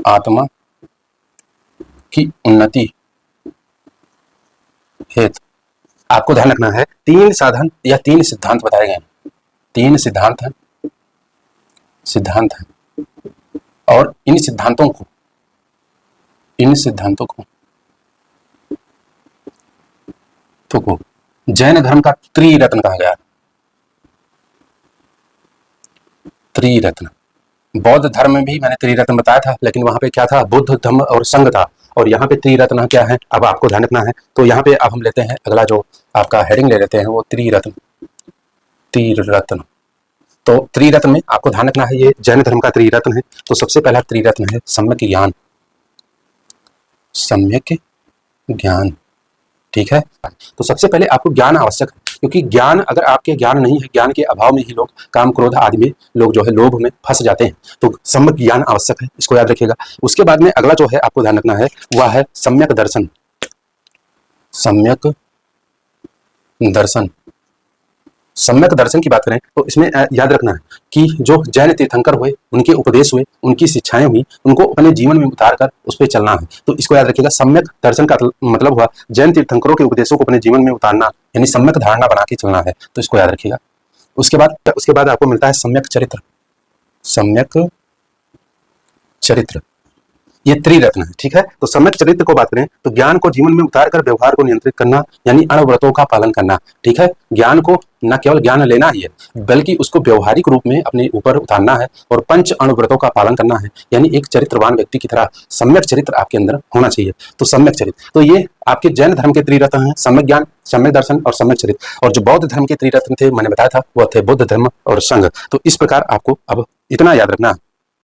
आत्मा की उन्नति हेतु आपको ध्यान रखना है 3 साधन या 3 सिद्धांत बताए गए हैं। 3 सिद्धांत हैं और इन सिद्धांतों को जैन धर्म का त्रिरत्न कहा गया। त्रिरत्न, बौद्ध धर्म में भी मैंने त्रिरत्न बताया था, लेकिन वहां पे क्या था, बुद्ध धम्म और संघ था, और यहाँ पे त्रिरत्न क्या है अब आपको ध्यान रखना है। तो यहाँ पे अब हम लेते हैं अगला जो आपका हेडिंग ले लेते हैं वो त्रिरत्न। तो त्रिरत्न में आपको ध्यान रखना है ये जैन धर्म का त्रिरत्न है। तो सबसे पहला त्रिरत्न है सम्यक ज्ञान। सम्यक ज्ञान, ठीक है। तो सबसे पहले आपको ज्ञान आवश्यक है, क्योंकि ज्ञान, अगर आपके ज्ञान नहीं है, ज्ञान के अभाव में ही लोग काम क्रोध आदि में लोग जो है लोभ में फंस जाते हैं। तो सम्यक ज्ञान आवश्यक है, इसको याद रखिएगा। उसके बाद में अगला जो है आपको ध्यान रखना है वह है सम्यक दर्शन। सम्यक दर्शन की बात करें तो इसमें याद रखना है कि जो जैन तीर्थंकर हुए, उनके उपदेश हुए, उनकी शिक्षाएं हुई, उनको अपने जीवन में उतार कर उस पर चलना है। तो इसको याद रखिएगा। सम्यक दर्शन का मतलब हुआ जैन तीर्थंकरों के उपदेशों को अपने जीवन में उतारना, यानी सम्यक धारणा बना के चलना है। तो इसको याद रखिएगा। उसके बाद आपको मिलता है सम्यक चरित्र। सम्यक चरित्र ये त्रिरत्न है, ठीक है। तो सम्यक चरित्र को बात करें तो ज्ञान को जीवन में उतार कर व्यवहार को नियंत्रित करना, यानी अणव्रतों का पालन करना, ठीक है। ज्ञान को न केवल ज्ञान लेना ही है, बल्कि उसको व्यवहारिक रूप में अपने ऊपर उतारना है और पंच अणुव्रतों का पालन करना है, यानी एक चरित्रवान व्यक्ति की तरह सम्यक चरित्र आपके अंदर होना चाहिए। तो सम्यक चरित्र, तो ये आपके जैन धर्म के त्रिरत्न हैं, सम्यक ज्ञान, सम्यक दर्शन और सम्यक चरित्र। और जो बौद्ध धर्म के त्रिरत्न थे मैंने बताया था, वह थे बुद्ध धर्म और संघ। तो इस प्रकार आपको अब इतना याद रखना